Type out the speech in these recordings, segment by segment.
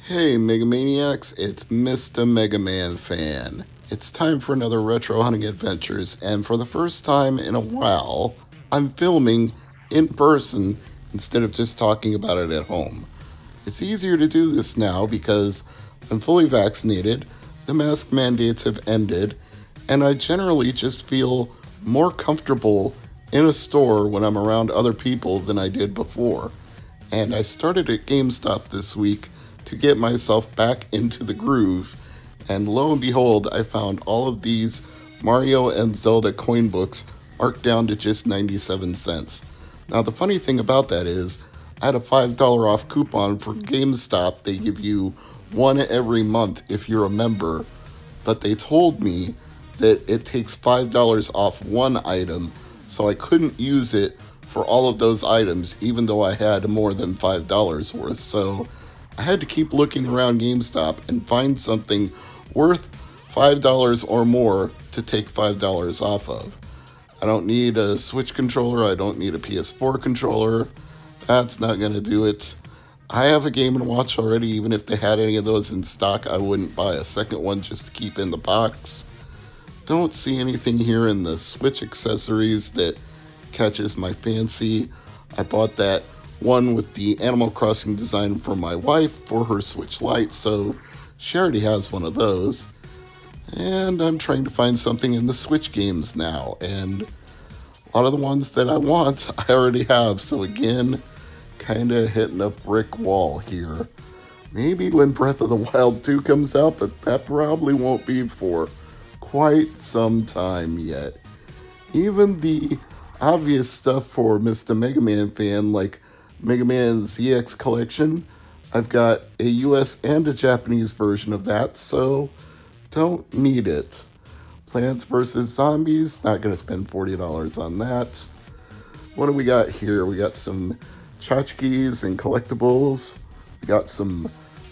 Hey Megamaniacs, it's Mr. MegaManFan. It's time for another retro hunting adventures, and for the first time in a while, I'm filming in person instead of just talking about it at home. It's easier to do this now because I'm fully vaccinated, the mask mandates have ended, and I generally just feel more comfortable in a store when I'm around other people than I did before. And I started at GameStop this week to get myself back into the groove, and lo and behold, I found all of these Mario and Zelda coin books marked down to just 97 cents. Now, the funny thing about that is, I had a $5 off coupon for GameStop. They give you one every month if you're a member, but they told me that it takes $5 off one item, so I couldn't use it for all of those items, even though I had more than $5 worth. So I had to keep looking around GameStop and find something worth $5 or more to take $5 off of. I don't need a Switch controller. I don't need a PS4 controller. That's not going to do it. I have a Game & Watch already. Even if they had any of those in stock, I wouldn't buy a second one just to keep in the box. Don't see anything here in the Switch accessories that catches my fancy. I bought that one with the Animal Crossing design for my wife for her Switch Lite, so she already has one of those. And I'm trying to find something in the Switch games now, and a lot of the ones that I want I already have, so again, kind of hitting a brick wall here. Maybe when Breath of the Wild 2 comes out, but that probably won't be for quite some time yet. Even the obvious stuff for Mr. MegaManFan, like Mega Man ZX Collection, I've got a US and a Japanese version of that, so don't need it. Plants vs. Zombies, not going to spend $40 on that. What do we got here? We got some tchotchkes and collectibles. We got some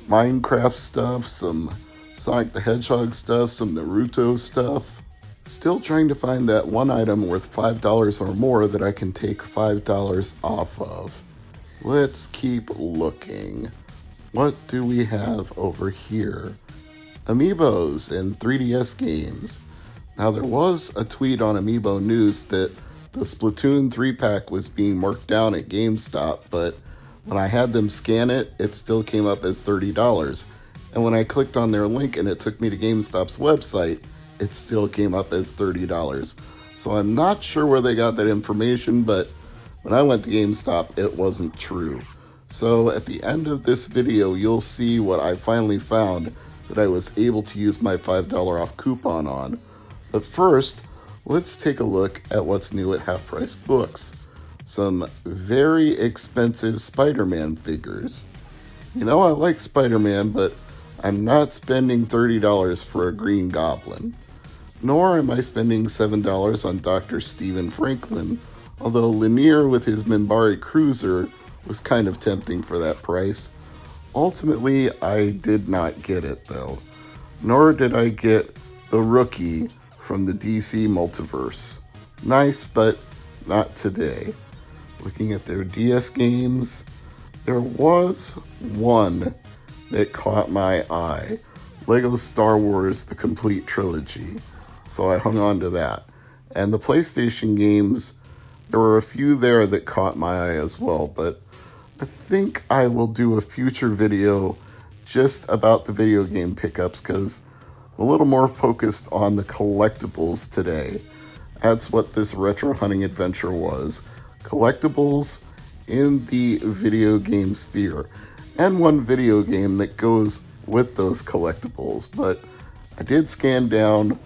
Minecraft stuff, some Sonic the Hedgehog stuff, some Naruto stuff. Still trying to find that one item worth $5 or more that I can take $5 off of. Let's keep looking. What do we have over here? Amiibos and 3DS games. Now, there was a tweet on Amiibo News that the Splatoon 3-pack was being marked down at GameStop, but when I had them scan it, it still came up as $30. And when I clicked on their link and it took me to GameStop's website, it still came up as $30. So I'm not sure where they got that information, but when I went to GameStop, it wasn't true. So at the end of this video, you'll see what I finally found that I was able to use my $5 off coupon on. But first, let's take a look at what's new at Half Price Books. Some very expensive Spider-Man figures. You know, I like Spider-Man, but I'm not spending $30 for a Green Goblin. Nor am I spending $7 on Dr. Stephen Franklin, although Lanier with his Minbari Cruiser was kind of tempting for that price. Ultimately, I did not get it though. Nor did I get the Rookie from the DC Multiverse. Nice, but not today. Looking at their DS games, there was one that caught my eye. Lego Star Wars The Complete Trilogy. So I hung on to that. And the PlayStation games, there were a few there that caught my eye as well, but I think I will do a future video just about the video game pickups because I'm a little more focused on the collectibles today. That's what this retro hunting adventure was. Collectibles in the video game sphere. And one video game that goes with those collectibles. But I did scan down,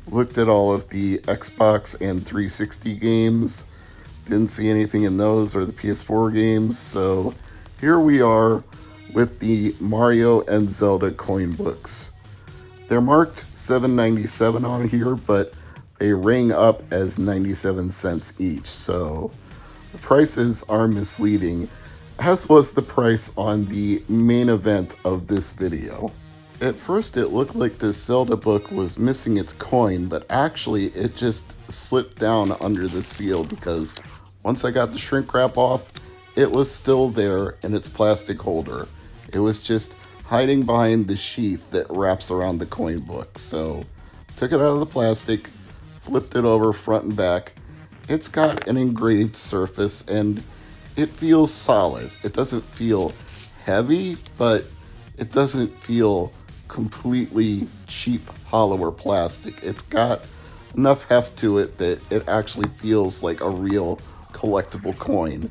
looked at all of the Xbox and 360 games. Didn't see anything in those or the PS4 games. So here we are with the Mario and Zelda coin books. They're marked $7.97 on here, but they ring up as 97 cents each. So the prices are misleading, as was the price on the main event of this video. At first it looked like this Zelda book was missing its coin, but actually it just slipped down under the seal because once I got the shrink wrap off, it was still there in its plastic holder. It was just hiding behind the sheath that wraps around the coin book. So, took it out of the plastic, flipped it over front and back. It's got an engraved surface and it feels solid. It doesn't feel heavy, but it doesn't feel completely cheap hollow or plastic. It's got enough heft to it that it actually feels like a real collectible coin.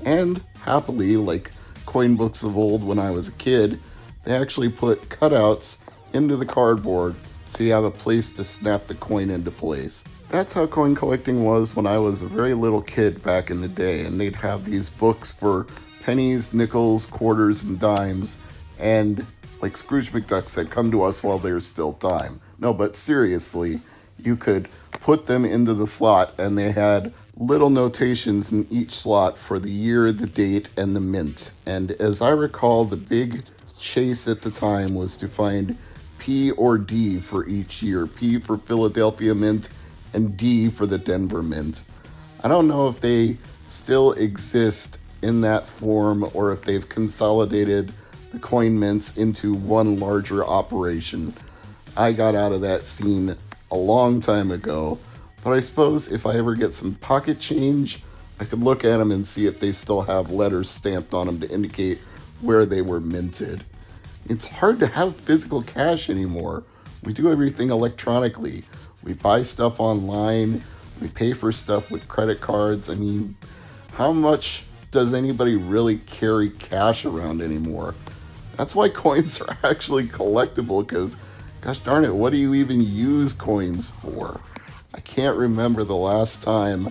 And happily, like coin books of old when I was a kid, they actually put cutouts into the cardboard so you have a place to snap the coin into place. That's how coin collecting was when I was a very little kid back in the day, and they'd have these books for pennies, nickels, quarters, and dimes, and like Scrooge McDuck said, come to us while there's still time. No, but seriously, you could put them into the slot, and they had little notations in each slot for the year, the date, and the mint. And as I recall, the big chase at the time was to find P or D for each year. P for Philadelphia Mint and D for the Denver Mint. I don't know if they still exist in that form or if they've consolidated the coin mints into one larger operation. I got out of that scene a long time ago, but I suppose if I ever get some pocket change, I could look at them and see if they still have letters stamped on them to indicate where they were minted. It's hard to have physical cash anymore. We do everything electronically. We buy stuff online. We pay for stuff with credit cards. I mean, how much does anybody really carry cash around anymore? That's why coins are actually collectible, because, gosh darn it, what do you even use coins for? I can't remember the last time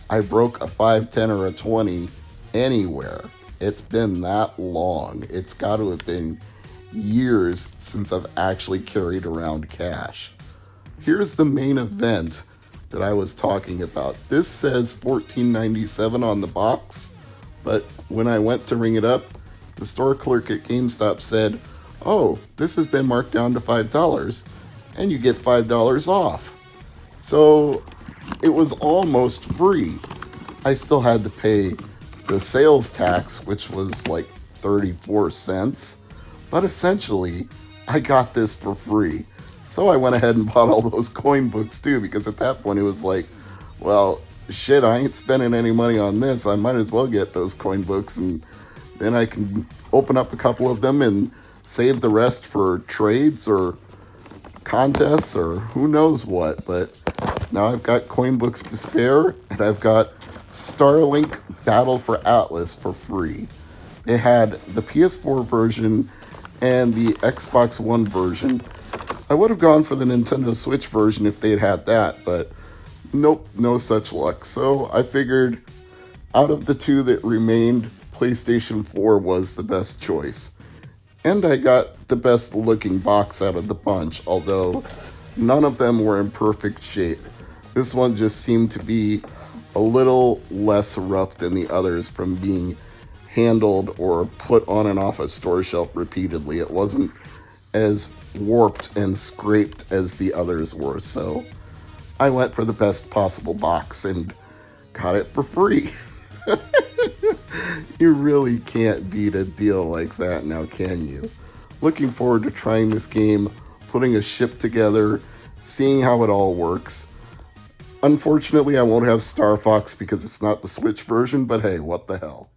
I broke a 5, 10, or a 20 anywhere. It's been that long. It's got to have been years since I've actually carried around cash. Here's the main event that I was talking about. This says $14.97 on the box, but when I went to ring it up, the store clerk at GameStop said, "Oh, this has been marked down to $5, and you get $5 off." So it was almost free. I still had to pay the sales tax, which was like 34 cents, but essentially I got this for free. So I went ahead and bought all those coin books too, because at that point it was like, well, shit, I ain't spending any money on this. I might as well get those coin books, and then I can open up a couple of them and save the rest for trades or contests or who knows what. But now I've got coin books to spare, and I've got Starlink Battle for Atlas for free. They had the PS4 version and the Xbox One version. I would have gone for the Nintendo Switch version if they'd had that, but nope, no such luck. So I figured out of the two that remained, PlayStation 4 was the best choice. And I got the best looking box out of the bunch, although none of them were in perfect shape. This one just seemed to be a little less rough than the others from being handled or put on and off a store shelf repeatedly. It wasn't as warped and scraped as the others were, so I went for the best possible box and got it for free. You really can't beat a deal like that now, can you? Looking forward to trying this game, putting a ship together, seeing how it all works. Unfortunately, I won't have Star Fox because it's not the Switch version, but hey, what the hell.